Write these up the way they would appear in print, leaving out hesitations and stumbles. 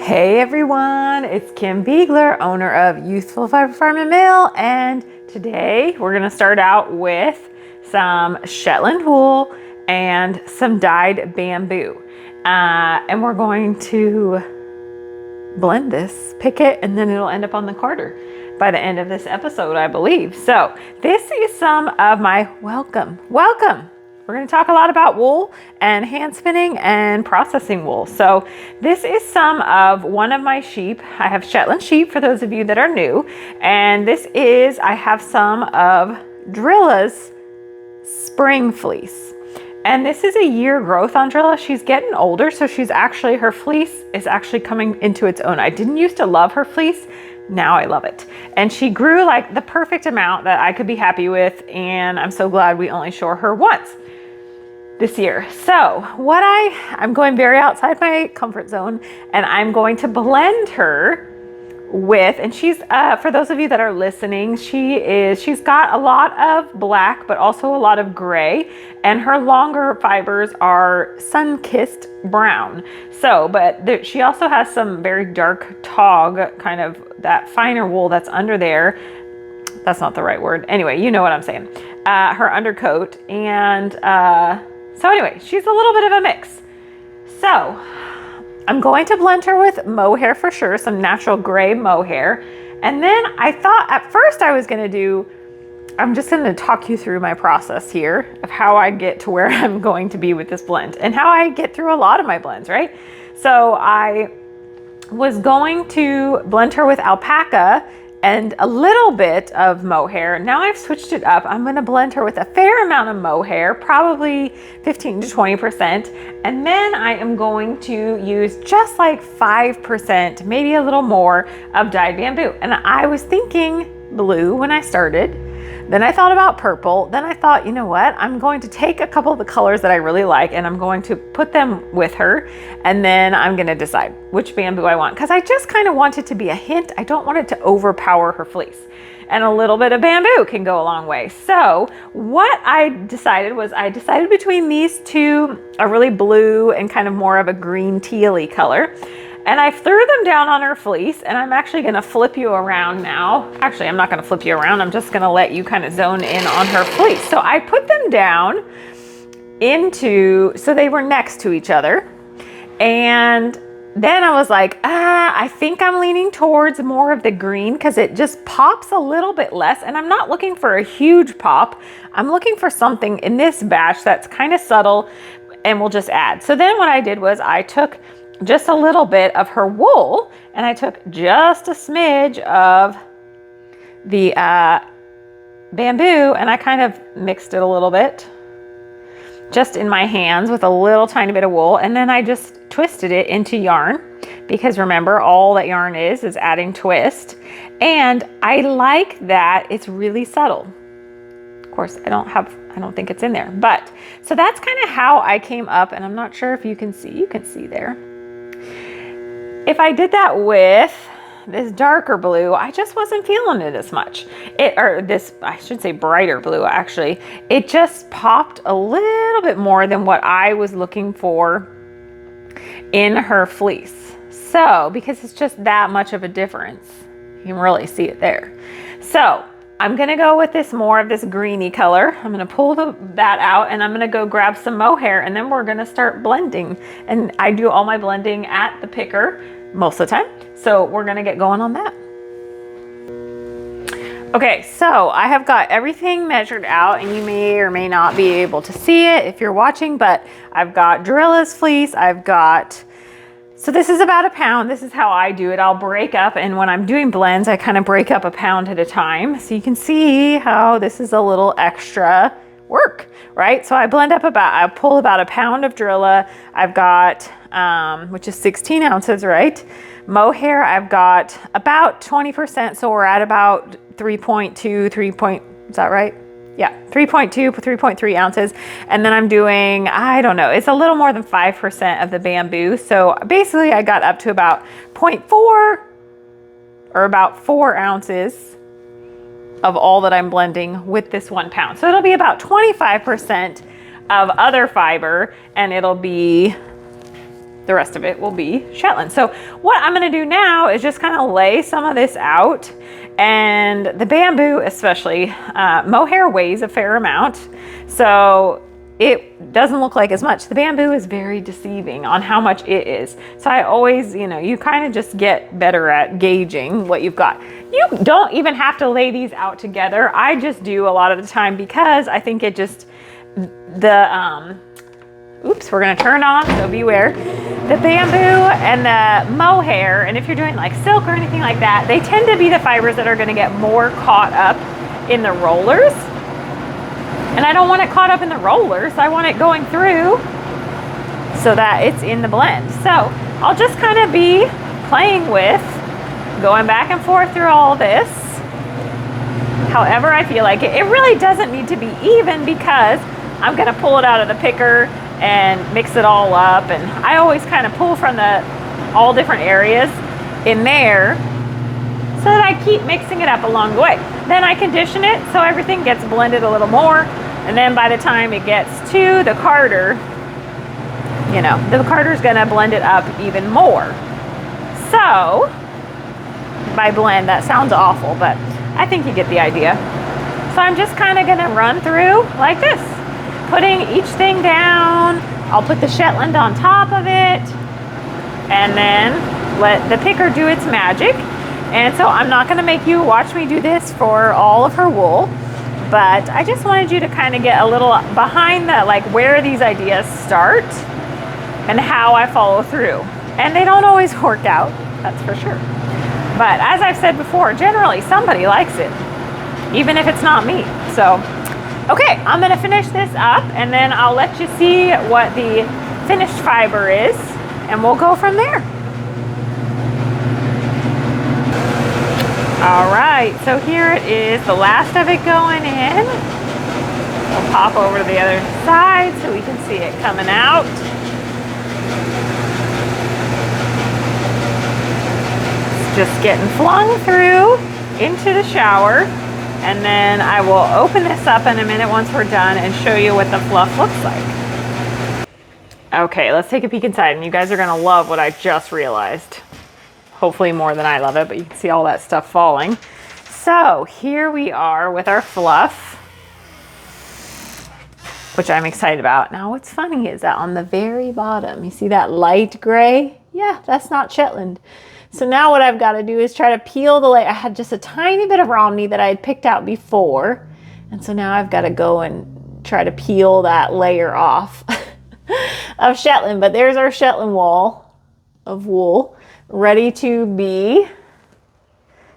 Hey everyone, it's Kim Beegler, owner of Ewethful Fiber Mill, and today we're going to start out with some Shetland wool and some dyed bamboo. And we're going to blend this, pick it, and then it'll end up on the carder by the end of this episode, I believe. So this is some of my welcome. We're going to talk a lot about wool and hand spinning and processing wool. So this is some of one of my sheep. I have Shetland sheep for those of you that are new. And I have some of Drilla's spring fleece. And this is a year growth on Drilla. She's getting older, so her fleece is actually coming into its own. I didn't used to love her fleece. Now I love it. And she grew like the perfect amount that I could be happy with. And I'm so glad we only shore her once this year. So I'm going very outside my comfort zone, and I'm going to blend her with, and she's, for those of you that are listening, she's got a lot of black, but also a lot of gray, and her longer fibers are sun-kissed brown. So, but she also has some very dark tog, kind of that finer wool that's under there. That's not the right word. Anyway, you know what I'm saying. Her undercoat, and so anyway, she's a little bit of a mix. So I'm going to blend her with mohair for sure, some natural gray mohair. And then I thought at first I'm just going to talk you through my process here of how I get to where I'm going to be with this blend and how I get through a lot of my blends, right? So I was going to blend her with alpaca and a little bit of mohair. Now I've switched it up. I'm gonna blend her with a fair amount of mohair, probably 15 to 20%. And then I am going to use just like 5%, maybe a little more of dyed bamboo. And I was thinking blue when I started. Then I thought about purple. Then I thought, you know what? I'm going to take a couple of the colors that I really like and I'm going to put them with her. And then I'm going to decide which bamboo I want, because I just kind of want it to be a hint. I don't want it to overpower her fleece. And a little bit of bamboo can go a long way. So what I decided between these two, a really blue and kind of more of a green tealy color. And I threw them down on her fleece, and I'm actually gonna flip you around now. Actually, I'm not gonna flip you around. I'm just gonna let you kind of zone in on her fleece. So I put them down so they were next to each other. And then I was like, I think I'm leaning towards more of the green because it just pops a little bit less. And I'm not looking for a huge pop. I'm looking for something in this batch that's kind of subtle and we'll just add. So then what I did was I took just a little bit of her wool and I took just a smidge of the bamboo and I kind of mixed it a little bit just in my hands with a little tiny bit of wool, and then I just twisted it into yarn, because remember, all that yarn is adding twist. And I like that it's really subtle. Of course, I don't think it's in there, but so that's kind of how I came up, and I'm not sure if you can see there. If I did that with this darker blue, I just wasn't feeling it as much. I should say brighter blue, actually. It just popped a little bit more than what I was looking for in her fleece. So, because it's just that much of a difference. You can really see it there. So, I'm gonna go with more of this greeny color. I'm gonna pull that out and I'm gonna go grab some mohair, and then we're gonna start blending. And I do all my blending at the picker most of the time. So we're gonna get going on that. Okay, so I have got everything measured out, and you may or may not be able to see it if you're watching, but I've got Drilla's fleece, so this is about a pound. This is how I do it. I'll break up, and when I'm doing blends, I kind of break up a pound at a time. So you can see how this is a little extra work, right? So I pull about a pound of Drilla. I've got, which is 16 ounces, right? Mohair, I've got about 20%. So we're at about 3.2, is that right? Yeah, 3.2, 3.3 ounces. And then I'm doing, I don't know, it's a little more than 5% of the bamboo. So basically I got up to about 0.4 or about 4 ounces of all that I'm blending with this 1 pound. So it'll be about 25% of other fiber, and it'll be the rest of it will be Shetland. So what I'm gonna do now is just kind of lay some of this out. And the bamboo especially, mohair weighs a fair amount, so it doesn't look like as much. The bamboo is very deceiving on how much it is. So I always, you kind of just get better at gauging what you've got. You don't even have to lay these out together. I just do a lot of the time because I think it just, oops, we're gonna turn on, so beware. The bamboo and the mohair, and if you're doing like silk or anything like that, they tend to be the fibers that are gonna get more caught up in the rollers. And I don't want it caught up in the rollers. I want it going through so that it's in the blend. So I'll just kind of be playing with, going back and forth through all this, however I feel like it. It really doesn't need to be even because I'm gonna pull it out of the picker and mix it all up. And I always kind of pull from all different areas in there so that I keep mixing it up along the way. Then I condition it so everything gets blended a little more. And then by the time it gets to the carder, the carder's gonna blend it up even more. So, by blend, that sounds awful, but I think you get the idea. So I'm just kind of gonna run through like this, putting each thing down. I'll put the Shetland on top of it, and then let the picker do its magic. And so I'm not gonna make you watch me do this for all of her wool, but I just wanted you to kind of get a little behind the, like, where these ideas start and how I follow through. And they don't always work out, that's for sure. But as I've said before, generally somebody likes it, even if it's not me. So, okay, I'm gonna finish this up and then I'll let you see what the finished fiber is and we'll go from there. All right, so here it is, the last of it going in. We'll pop over to the other side so we can see it coming out. It's just getting flung through into the shower. And then I will open this up in a minute once we're done and show you what the fluff looks like. Okay, let's take a peek inside and you guys are gonna love what I just realized. Hopefully more than I love it, but you can see all that stuff falling. So here we are with our fluff, which I'm excited about. Now what's funny is that on the very bottom, you see that light gray? Yeah, that's not Shetland. So now what I've got to do is try to peel the layer. I had just a tiny bit of Romney that I had picked out before. And so now I've got to go and try to peel that layer off of Shetland. But there's our Shetland wall of wool, ready to be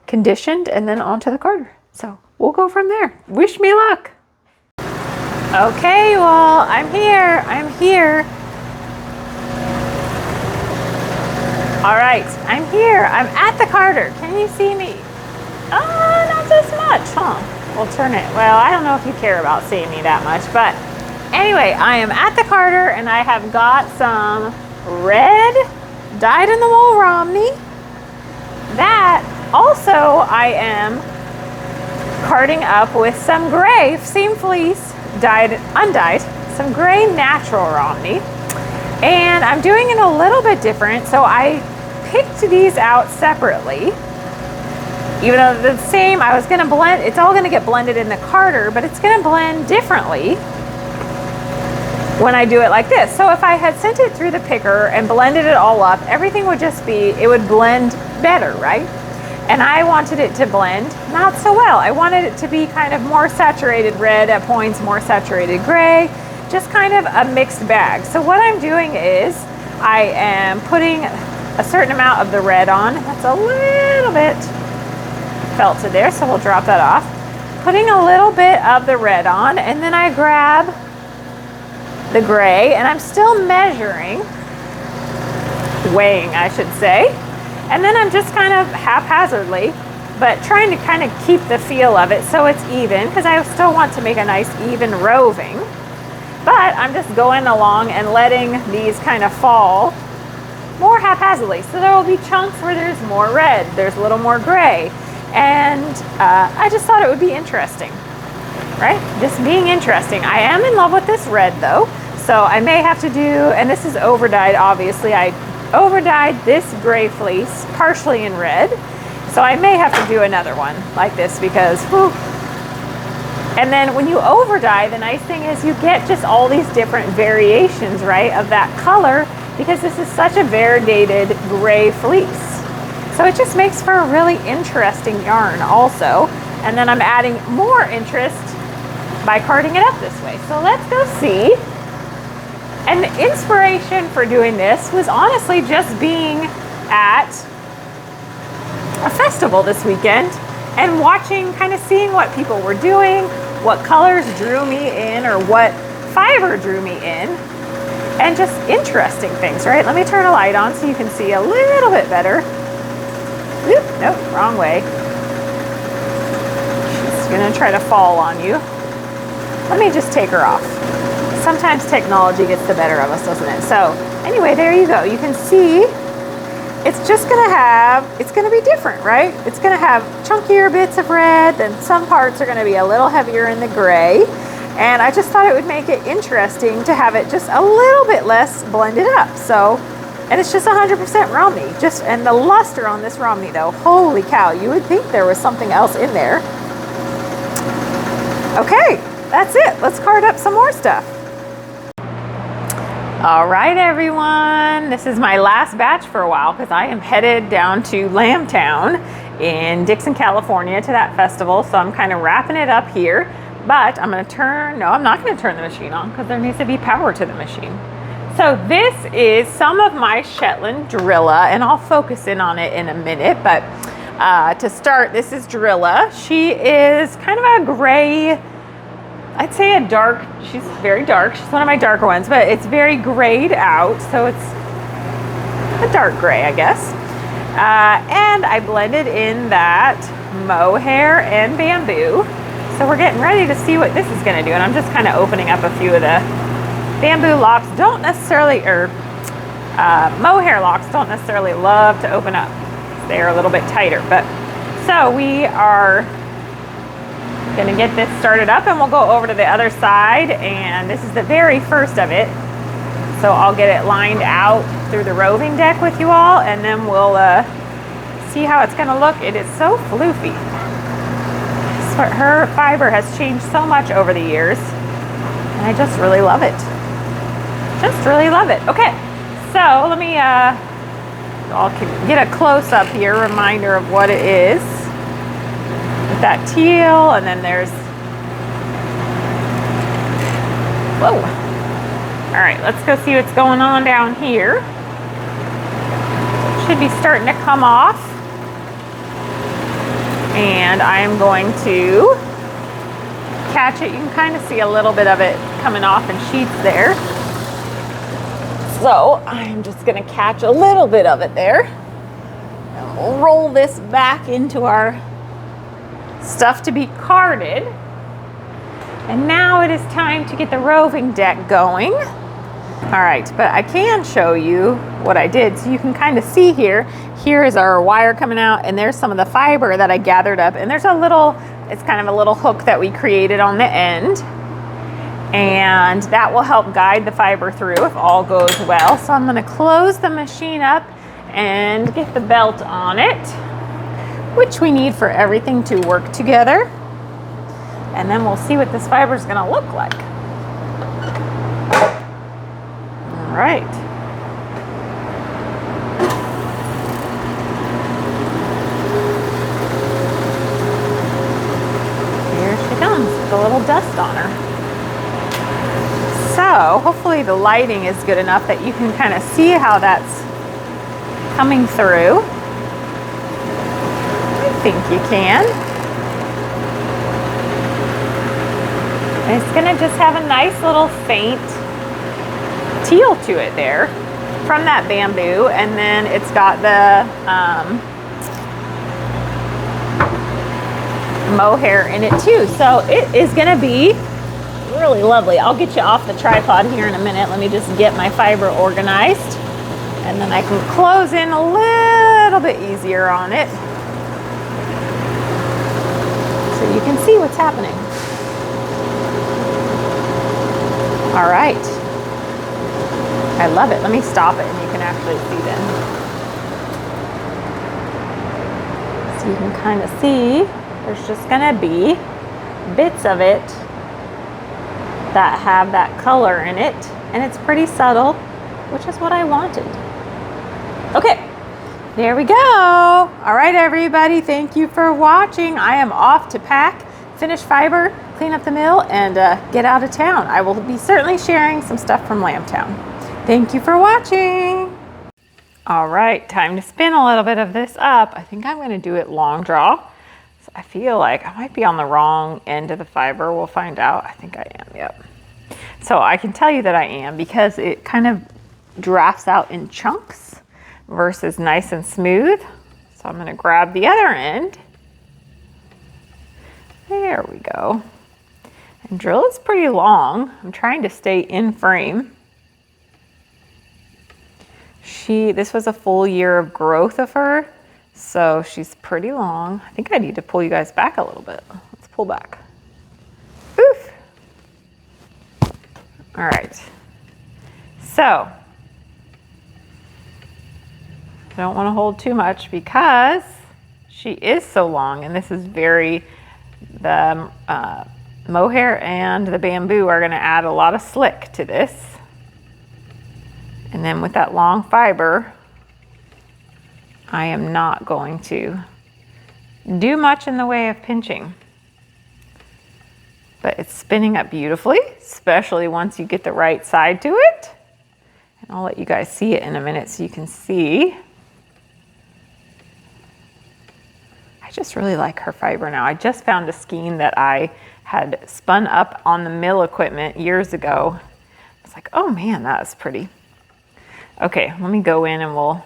conditioned and then onto the carder. So we'll go from there. Wish me luck. Okay, well, I'm here. All right, I'm here. I'm at the carder. Can you see me? Oh, not this much, huh? We'll turn it. Well, I don't know if you care about seeing me that much, but anyway, I am at the carder and I have got some red dyed in the wool Romney. That also I am carding up with some gray, same fleece, undyed, some gray natural Romney. And I'm doing it a little bit different. So I picked these out separately. Even though they're the same, I was gonna blend, it's all gonna get blended in the carder, but it's gonna blend differently when I do it like this. So if I had sent it through the picker and blended it all up, everything would just be, it would blend better, right? And I wanted it to blend not so well. I wanted it to be kind of more saturated red at points, more saturated gray, just kind of a mixed bag. So what I'm doing is I am putting a certain amount of the red on. That's a little bit felted there, so we'll drop that off. Putting a little bit of the red on, and then I grab the gray, and I'm still measuring, weighing I should say, and then I'm just kind of haphazardly, but trying to kind of keep the feel of it so it's even, because I still want to make a nice even roving, but I'm just going along and letting these kind of fall more haphazardly. So there will be chunks where there's more red, there's a little more gray, and I just thought it would be interesting, right? Just being interesting. I am in love with this red though, So I may have to do, and this is overdyed, obviously. I overdyed this gray fleece partially in red. So I may have to do another one like this because, whew. And then when you overdye, the nice thing is you get just all these different variations, right, of that color, because this is such a variegated gray fleece. So it just makes for a really interesting yarn also. And then I'm adding more interest by carding it up this way. So let's go see. And the inspiration for doing this was honestly just being at a festival this weekend and watching, kind of seeing what people were doing, what colors drew me in or what fiber drew me in, and just interesting things, right? Let me turn a light on so you can see a little bit better. Oop, nope, wrong way. She's gonna try to fall on you. Let me just take her off. Sometimes technology gets the better of us, doesn't it? So anyway, there you go. You can see it's just gonna have, it's gonna be different, right? It's gonna have chunkier bits of red, then some parts are gonna be a little heavier in the gray. And I just thought it would make it interesting to have it just a little bit less blended up. So, and it's just 100% Romney. And the luster on this Romney though, holy cow, you would think there was something else in there. Okay, that's it. Let's card up some more stuff. All right, everyone. This is my last batch for a while because I am headed down to Lambtown in Dixon, California to that festival. So I'm kind of wrapping it up here. But I'm going to turn, no, I'm not going to turn the machine on because there needs to be power to the machine. So this is some of my Shetland Drilla, and I'll focus in on it in a minute. But to start, this is Drilla. She is kind of a gray, I'd say a dark, she's very dark. She's one of my darker ones, but it's very grayed out. So it's a dark gray, I guess. And I blended in that mohair and bamboo. So we're getting ready to see what this is going to do. And I'm just kind of opening up a few of the bamboo locks. Don't necessarily, or mohair locks don't necessarily love to open up. They're a little bit tighter. But so we are going to get this started up and we'll go over to the other side. And this is the very first of it. So I'll get it lined out through the roving deck with you all. And then we'll see how it's going to look. It is so floofy. Her fiber has changed so much over the years and I just really love it. Just really love it. Okay, so let me I'll get a close-up here, reminder of what it is with that teal, and then there's, whoa. All right, let's go see what's going on down here. Should be starting to come off. And I'm going to catch it. You can kind of see a little bit of it coming off in sheets there. So I'm just going to catch a little bit of it there. And we'll roll this back into our stuff to be carded. And now it is time to get the roving deck going. All right, but I can show you what I did. So you can kind of see here. Here is our wire coming out, and there's some of the fiber that I gathered up. And there's a little, it's kind of a little hook that we created on the end. And that will help guide the fiber through if all goes well. So I'm gonna close the machine up and get the belt on it, which we need for everything to work together. And then we'll see what this fiber is gonna look like. All right. Here she comes with a little dust on her. So hopefully the lighting is good enough that you can kind of see how that's coming through. I think you can. And it's gonna just have a nice little faint teal to it there from that bamboo, and then it's got the mohair in it too. So it is gonna be really lovely. I'll get you off the tripod here in a minute. Let me just get my fiber organized, and then I can close in a little bit easier on it so you can see what's happening. All right. I love it. Let me stop it and you can actually see then. So you can kind of see there's just gonna be bits of it that have that color in it, and it's pretty subtle, which is what I wanted. Okay, there we go. All right, everybody, thank you for watching. I am off to pack, finish fiber, clean up the mill, and get out of town. I will be certainly sharing some stuff from Lambtown. Thank you for watching. All right, time to spin a little bit of this up. I think I'm gonna do it long draw. So I feel like I might be on the wrong end of the fiber. We'll find out. I think I am, yep. So I can tell you that I am because it kind of drafts out in chunks versus nice and smooth. So I'm gonna grab the other end. There we go. And drill is pretty long. I'm trying to stay in frame. This was a full year of growth of her, so she's pretty long. I think I need to pull you guys back a little bit. Let's pull back. Oof. All right. So, I don't want to hold too much because she is so long, and this is the mohair and the bamboo are going to add a lot of slick to this. And then with that long fiber, I am not going to do much in the way of pinching. But it's spinning up beautifully, especially once you get the right side to it. And I'll let you guys see it in a minute so you can see. I just really like her fiber now. I just found a skein that I had spun up on the mill equipment years ago. It's like, oh man, that is pretty. Okay, let me go in and we'll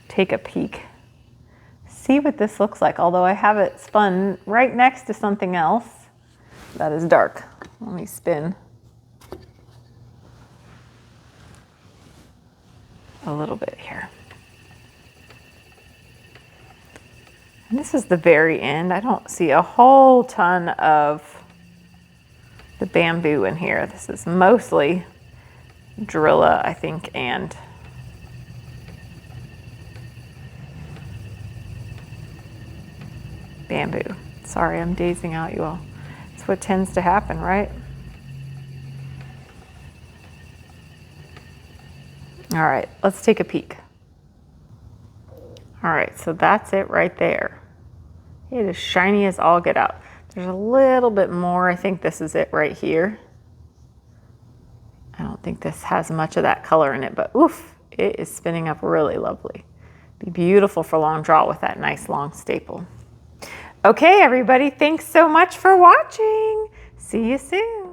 take a peek. See what this looks like, although I have it spun right next to something else that is dark. Let me spin a little bit here. And this is the very end. I don't see a whole ton of the bamboo in here. This is mostly Drilla, I think, and bamboo. Sorry, I'm dazing out you all. That's what tends to happen, right? All right, let's take a peek. All right, so that's it right there. It is shiny as all get out. There's a little bit more. I think this is it right here. I don't think this has much of that color in it, but oof, it is spinning up really lovely. Be beautiful for long draw with that nice long staple. Okay, everybody, thanks so much for watching. See you soon.